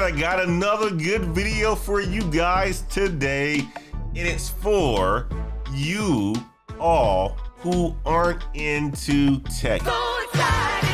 I got another good video for you guys today, and it's for you all who aren't into tech. So excited,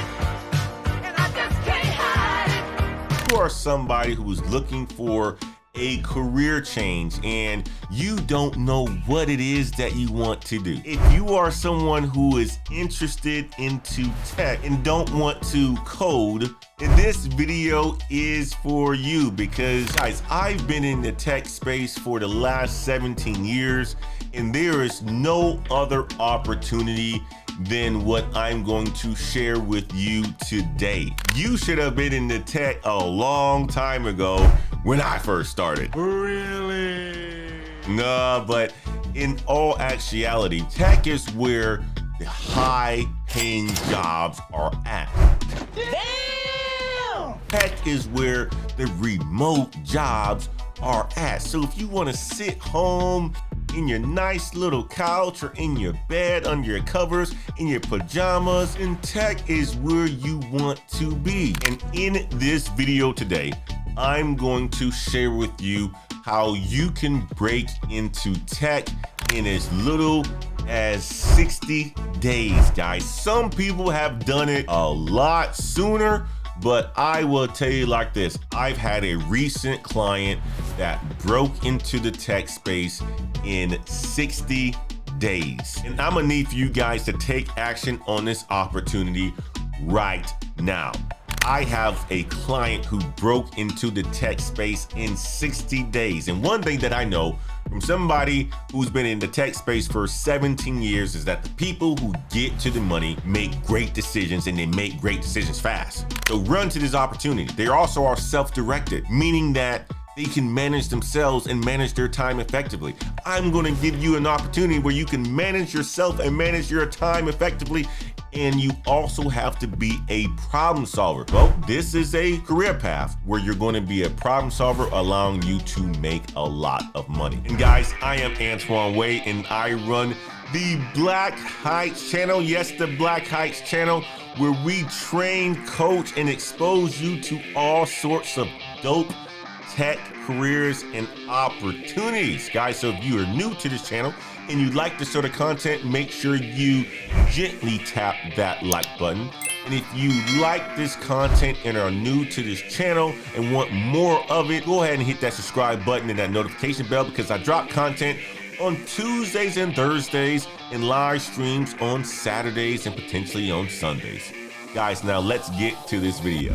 and I just can't hide it. You are somebody who is looking for a career change and you don't know what it is that you want to do. If you are someone who is interested into tech and don't want to code, then this video is for you, because guys, I've been in the tech space for the last 17 years and there is no other opportunity than what I'm going to share with you today. You should have been in the tech a long time ago when I first started. Really? Nah, but in all actuality, tech is where the high-paying jobs are at. Damn! Tech is where the remote jobs are at. So if you want to sit home in your nice little couch or in your bed under your covers in your pajamas, and tech is where you want to be. And in this video today, I'm going to share with you how you can break into tech in as little as 60 days, guys. Some people have done it a lot sooner, but I will tell you like this. I've had a recent client that broke into the tech space in 60 days. And I'm gonna need for you guys to take action on this opportunity right now. I have a client who broke into the tech space in 60 days. And one thing that I know from somebody who's been in the tech space for 17 years is that the people who get to the money make great decisions, and they make great decisions fast. So run to this opportunity. They also are self-directed, meaning that they can manage themselves and manage their time effectively. I'm gonna give you an opportunity where you can manage yourself and manage your time effectively, and you also have to be a problem solver. Well, this is a career path where you're going to be a problem solver, allowing you to make a lot of money. And guys, I am Antoine Wade, and I run the Black Heights channel. Yes, the Black Heights channel, where we train, coach, and expose you to all sorts of dope tech careers and opportunities. Guys, so if you are new to this channel and you like this sort of content, make sure you gently tap that like button. And if you like this content and are new to this channel and want more of it, go ahead and hit that subscribe button and that notification bell, because I drop content on Tuesdays and Thursdays and live streams on Saturdays and potentially on Sundays. Guys, now let's get to this video.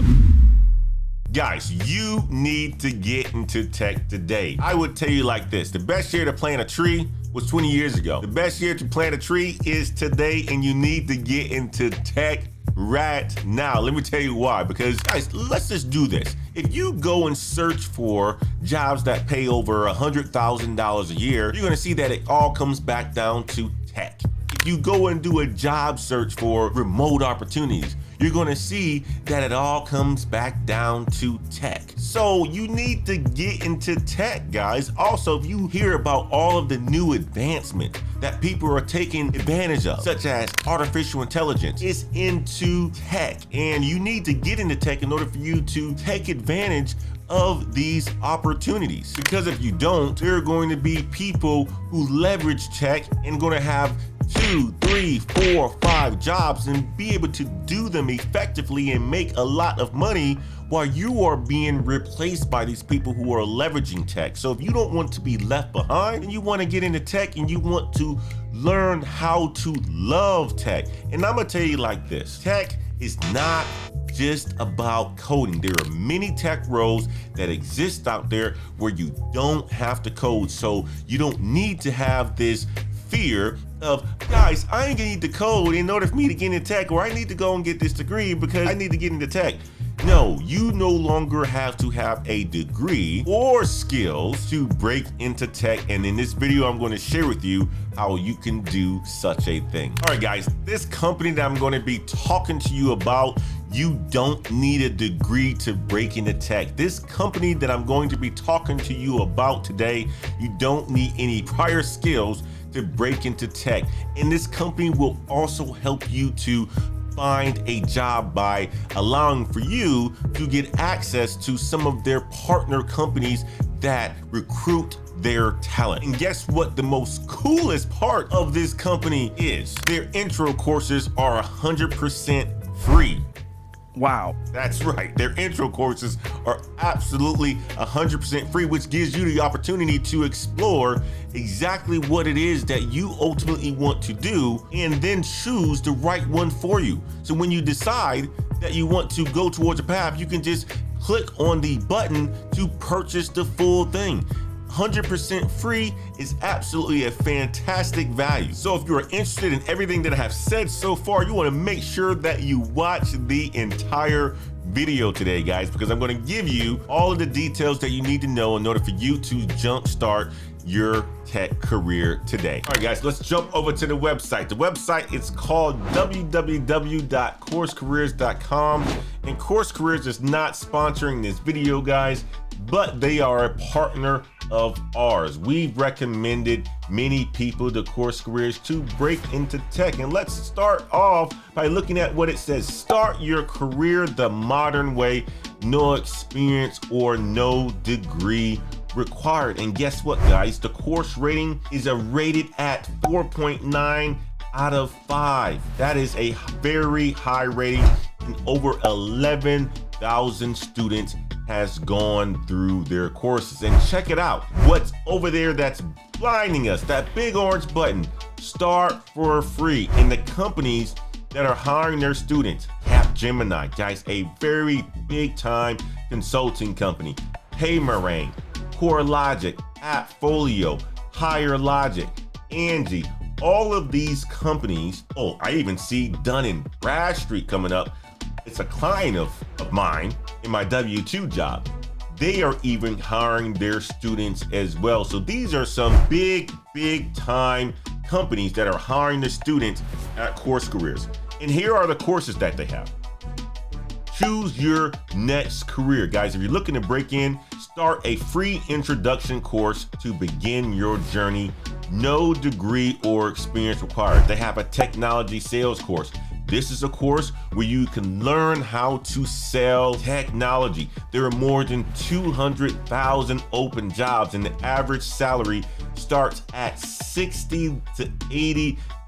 Guys, you need to get into tech today. I would tell you like this: the best year to plant a tree was 20 years ago. The best year to plant a tree is today, and you need to get into tech right now. Let me tell you why. Because guys, let's just do this. If you go and search for jobs that pay over $100,000 a year, you're gonna see that it all comes back down to tech. If you go and do a job search for remote opportunities, you're gonna see that it all comes back down to tech. So you need to get into tech, guys. Also, if you hear about all of the new advancements that people are taking advantage of, such as artificial intelligence, it's into tech. And you need to get into tech in order for you to take advantage of these opportunities. Because if you don't, there are going to be people who leverage tech and going to have 2, 3, 4, 5 jobs and be able to do them effectively and make a lot of money, while you are being replaced by these people who are leveraging tech. So if you don't want to be left behind and you want to get into tech and you want to learn how to love tech, and I'm gonna tell you like this: tech is not just about coding. There are many tech roles that exist out there where you don't have to code. So you don't need to have this fear of, guys, I ain't gonna need to code in order for me to get into tech, or I need to go and get this degree because I need to get into tech. No, you no longer have to have a degree or skills to break into tech. And in this video, I'm going to share with you how you can do such a thing. All right, guys, this company that I'm going to be talking to you about, you don't need a degree to break into tech. This company that I'm going to be talking to you about today, you don't need any prior skills to break into tech. And this company will also help you to find a job by allowing for you to get access to some of their partner companies that recruit their talent. And guess what the most coolest part of this company is? Their intro courses are 100% free. Wow. That's right. Their intro courses are absolutely 100% free, which gives you the opportunity to explore exactly what it is that you ultimately want to do and then choose the right one for you. So when you decide that you want to go towards a path, you can just click on the button to purchase the full thing. 100% free is absolutely a fantastic value. So if you're interested in everything that I have said so far, you want to make sure that you watch the entire video today, guys, because I'm going to give you all of the details that you need to know in order for you to jumpstart your tech career today. All right, guys, let's jump over to the website. The website is called www.CourseCareers.com, and CourseCareers is not sponsoring this video, guys, but they are a partner of ours. We've recommended many people to CourseCareers to break into tech. And let's start off by looking at what it says. Start your career the modern way, no experience or no degree required. And guess what, guys? The course rating is rated at 4.9 out of 5. That is a very high rating, and over 11,000 students has gone through their courses. And check it out, what's over there that's blinding us, that big orange button, start for free. And the companies that are hiring their students, Capgemini, guys, a very big time consulting company, Paymerang, CoreLogic, AppFolio, Higher Logic, Angie, all of these companies. Oh, I even see Dun & Bradstreet coming up. It's a client of mine in my W-2 job. They are even hiring their students as well. So these are some big time companies that are hiring the students at CourseCareers. And here are the courses that they have. Choose your next career. Guys, if you're looking to break in, start a free introduction course to begin your journey. No degree or experience required. They have a technology sales course. This is a course where you can learn how to sell technology. There are more than 200,000 open jobs, and the average salary starts at $60,000 to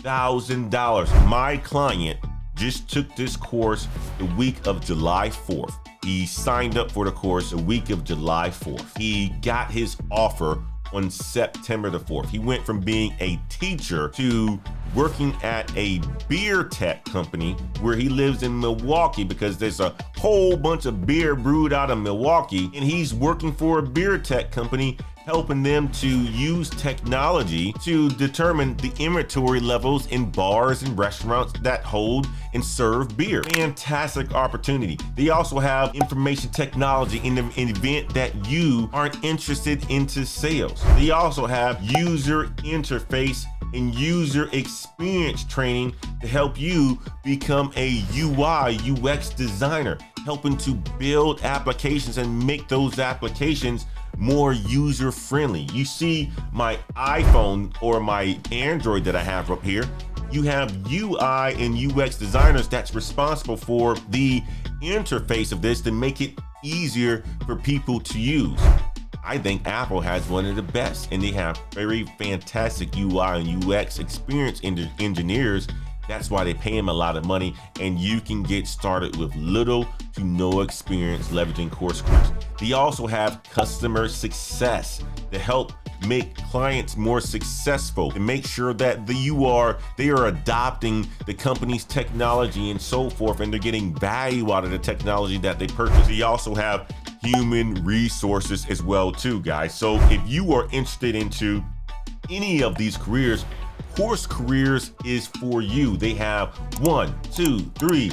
$80,000. My client just took this course the week of July 4th. He signed up for the course the week of July 4th. He got his offer on September the 4th. He went from being a teacher to working at a beer tech company where he lives in Milwaukee, because there's a whole bunch of beer brewed out of Milwaukee, and he's working for a beer tech company, helping them to use technology to determine the inventory levels in bars and restaurants that hold and serve beer. Fantastic opportunity. They also have information technology in the event that you aren't interested into sales. They also have user interface and user experience training to help you become a UI UX designer, helping to build applications and make those applications more user friendly. You see my iPhone or my Android that I have up here. You have UI and UX designers that's responsible for the interface of this to make it easier for people to use. I think Apple has one of the best, and they have very fantastic UI and UX experience engineers. That's why they pay them a lot of money, and you can get started with little to no experience leveraging CourseCareers. They also have customer success to help make clients more successful, to make sure that they are adopting the company's technology and so forth, and they're getting value out of the technology that they purchase. They also have human resources as well too, guys. So if you are interested into any of these careers, CourseCareers is for you. They have 1, 2, 3,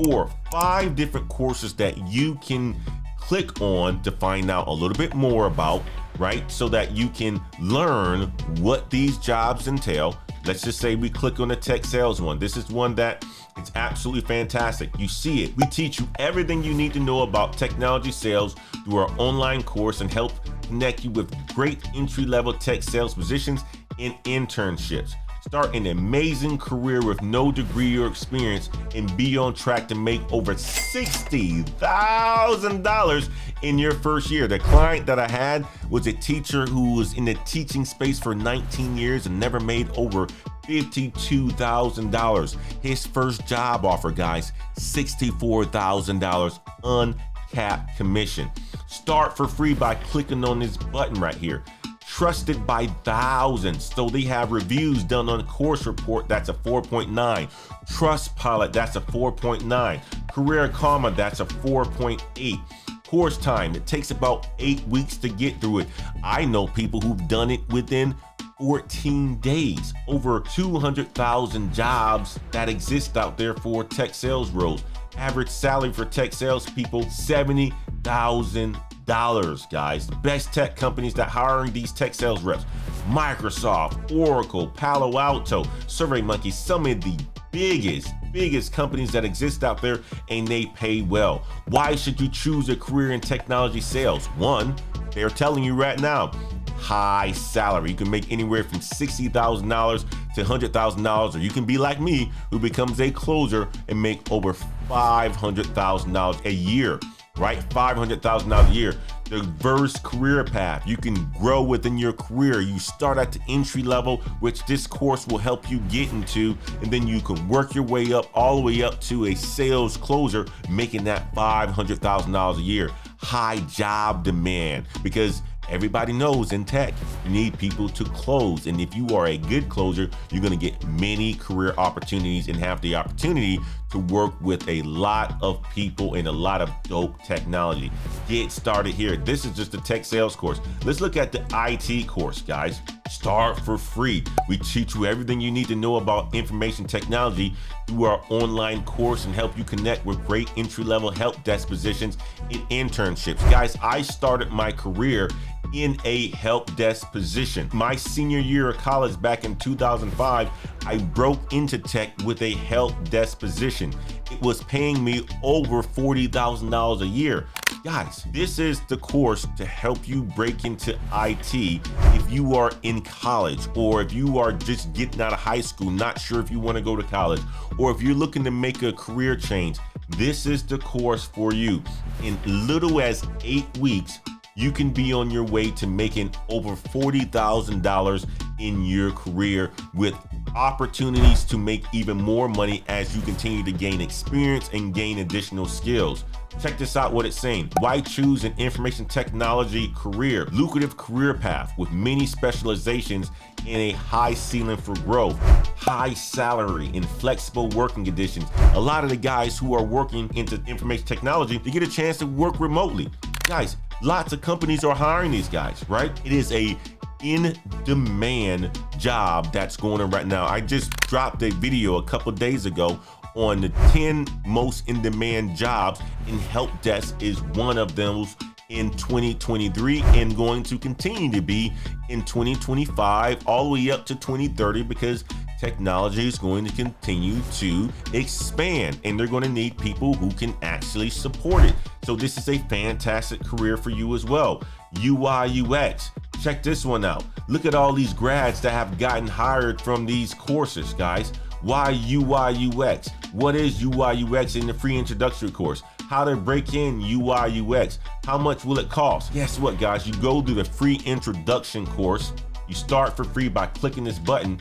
4, 5 different courses that you can click on to find out a little bit more about, right? So that you can learn what these jobs entail. Let's just say we click on the tech sales one. This is one that it's absolutely fantastic. You see it. We teach you everything you need to know about technology sales through our online course and help connect you with great entry-level tech sales positions and internships. Start an amazing career with no degree or experience and be on track to make over $60,000 in your first year. The client that I had was a teacher who was in the teaching space for 19 years and never made over $52,000. His first job offer, guys, $64,000 uncapped commission. Start for free by clicking on this button right here. Trusted by thousands. So they have reviews done on Course Report, that's a 4.9. Trustpilot, that's a 4.9. Career Karma, that's a 4.8. Course time, it takes about 8 weeks to get through it. I know people who've done it within 14 days. Over 200,000 jobs that exist out there for tech sales roles. Average salary for tech sales people, $70,000, guys. The best tech companies that hiring these tech sales reps: Microsoft, Oracle, Palo Alto, SurveyMonkey, some of the biggest companies that exist out there, and they pay well. Why should you choose a career in technology sales? One, they're telling you right now, high salary. You can make anywhere from $60,000 to $100,000, or you can be like me, who becomes a closer and make over $500,000 a year, right? $500,000 a year. Diverse career path. You can grow within your career. You start at the entry level, which this course will help you get into, and then you can work your way up all the way up to a sales closer, making that $500,000 a year. High job demand, because everybody knows in tech, you need people to close. And if you are a good closer, you're going to get many career opportunities and have the opportunity to work with a lot of people and a lot of dope technology. Get started here. This is just a tech sales course. Let's look at the IT course, guys. Start for free. We teach you everything you need to know about information technology through our online course and help you connect with great entry-level help desk positions and internships. Guys, I started my career in a help desk position. My senior year of college back in 2005, I broke into tech with a help desk position. It was paying me over $40,000 a year. Guys, this is the course to help you break into IT if you are in college, or if you are just getting out of high school, not sure if you want to go to college, or if you're looking to make a career change. This is the course for you. In little as 8 weeks, you can be on your way to making over $40,000 in your career, with opportunities to make even more money as you continue to gain experience and gain additional skills. Check this out, what it's saying. Why choose an information technology career? Lucrative career path with many specializations and a high ceiling for growth. High salary and flexible working conditions. A lot of the guys who are working into information technology, they get a chance to work remotely. Guys, lots of companies are hiring these guys, right? It is a in-demand job that's going on right now. I just dropped a video a couple days ago on the 10 most in-demand jobs, and help desk is one of those in 2023 and going to continue to be in 2025 all the way up to 2030, because technology is going to continue to expand and they're going to need people who can actually support it. So this is a fantastic career for you as well. UI UX. Check this one out. Look at all these grads that have gotten hired from these courses, guys. Why UI UX? What is UI UX in the free introductory course? How to break in UI UX? How much will it cost? Guess what, guys? You go to the free introduction course. You start for free by clicking this button.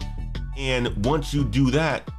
And once you do that,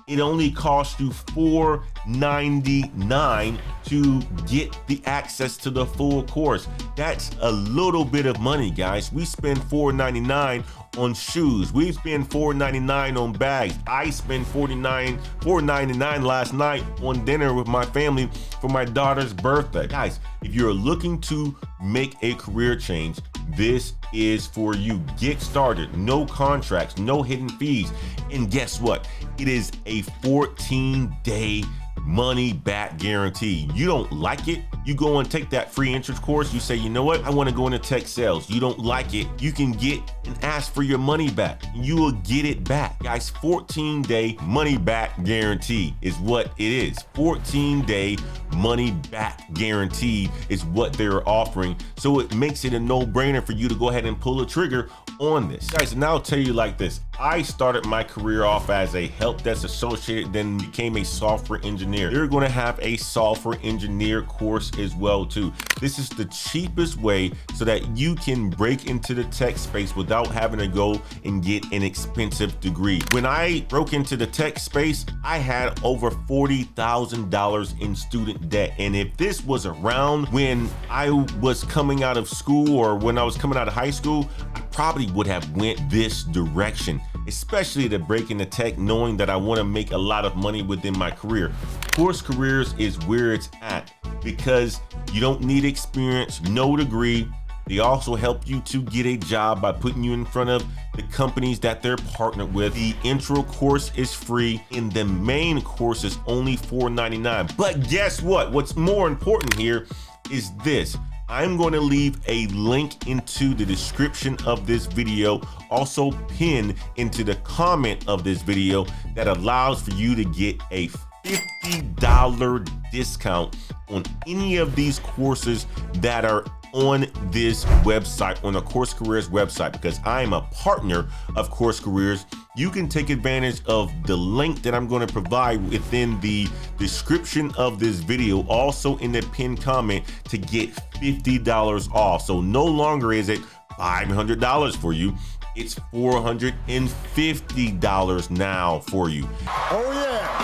it only costs you $4.99 to get the access to the full course. That's a little bit of money, guys. We spend $4.99 on shoes. We spend $4.99 on bags. I spent $4.99 last night on dinner with my family for my daughter's birthday. Guys, if you're looking to make a career change, this is for you. Get started. No contracts, no hidden fees. And guess what? It is a 14-day money back guarantee. You don't like it, you go and take that free entrance course. You say, you know what? I want to go into tech sales. You don't like it, you can get and ask for your money back. You will get it back. Guys, 14-day money back guarantee is what it is. 14-day money back guarantee is what they're offering. So it makes it a no-brainer for you to go ahead and pull the trigger on this. Guys, and I'll tell you like this. I started my career off as a help desk associate, then became a software engineer. You're going to have a software engineer course as well too. This is the cheapest way so that you can break into the tech space without having to go and get an expensive degree. When I broke into the tech space, I had over $40,000 in student debt. And if this was around when I was coming out of school or when I was coming out of high school, I probably would have went this direction, especially to break into tech, knowing that I want to make a lot of money within my career. CourseCareers is where it's at because you don't need experience, no degree. They also help you to get a job by putting you in front of the companies that they're partnered with. The intro course is free and the main course is only $4.99. But guess what? What's more important here is this. I'm going to leave a link into the description of this video, also pinned into the comment of this video, that allows for you to get a $50 discount on any of these courses that are on this website, on the CourseCareers website. Because I am a partner of CourseCareers, you can take advantage of the link that I'm going to provide within the description of this video, also in the pinned comment, to get $50 off. So no longer is it $500 for you, it's $450 now for you. Oh yeah.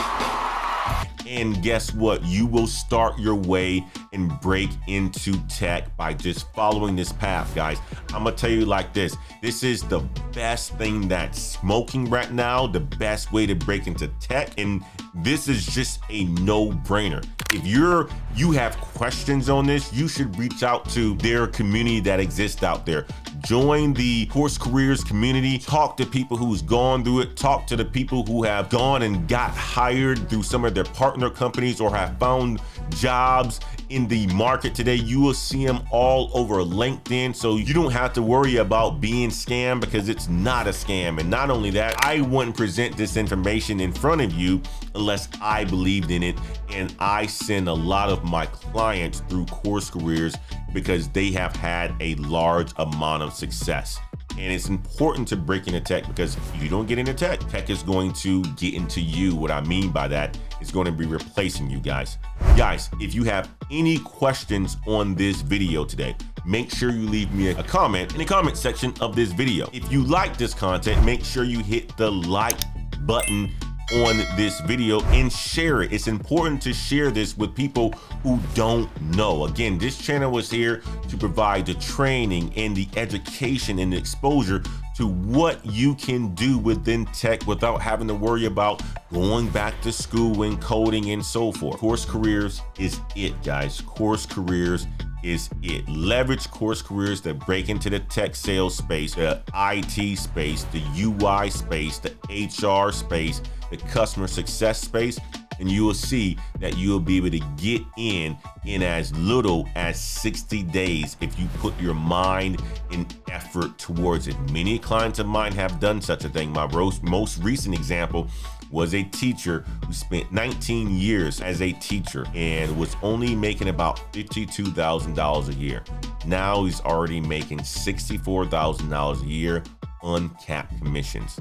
And guess what? You will start your way and break into tech by just following this path, guys. I'm gonna tell you like this. This is the best thing that's smoking right now, the best way to break into tech. And this is just a no-brainer. If you have questions on this, you should reach out to their community that exists out there. Join the CourseCareers community, talk to people who's gone through it, talk to the people who have gone and got hired through some of their partner companies or have found jobs in the market today. You will see them all over LinkedIn, so you don't have to worry about being scammed, because it's not a scam. And not only that, I wouldn't present this information in front of you unless I believed in it. And I send a lot of my clients through CourseCareers because they have had a large amount of success. And it's important to break into tech, because if you don't get into tech, tech is going to get into you. What I mean by that, it's going to be replacing you guys. Guys, if you have any questions on this video today, make sure you leave me a comment in the comment section of this video. If you like this content, make sure you hit the like button on this video and share it. It's important to share this with people who don't know. Again, this channel was here to provide the training and the education and the exposure to what you can do within tech without having to worry about going back to school and coding and so forth. CourseCareers is it, guys. CourseCareers is it. Leverage CourseCareers to break into the tech sales space, the IT space, the UI space, the HR space, the customer success space, and you will see that you will be able to get in as little as 60 days if you put your mind and effort towards it. Many clients of mine have done such a thing. My most recent example was a teacher who spent 19 years as a teacher and was only making about $52,000 a year. Now he's already making $64,000 a year uncapped commissions.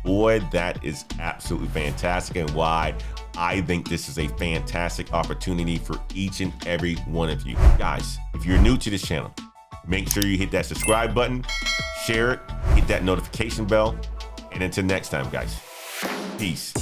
Boy, that is absolutely fantastic, and why I think this is a fantastic opportunity for each and every one of you. Guys, if you're new to this channel, make sure you hit that subscribe button, share it, hit that notification bell, and until next time, guys, peace.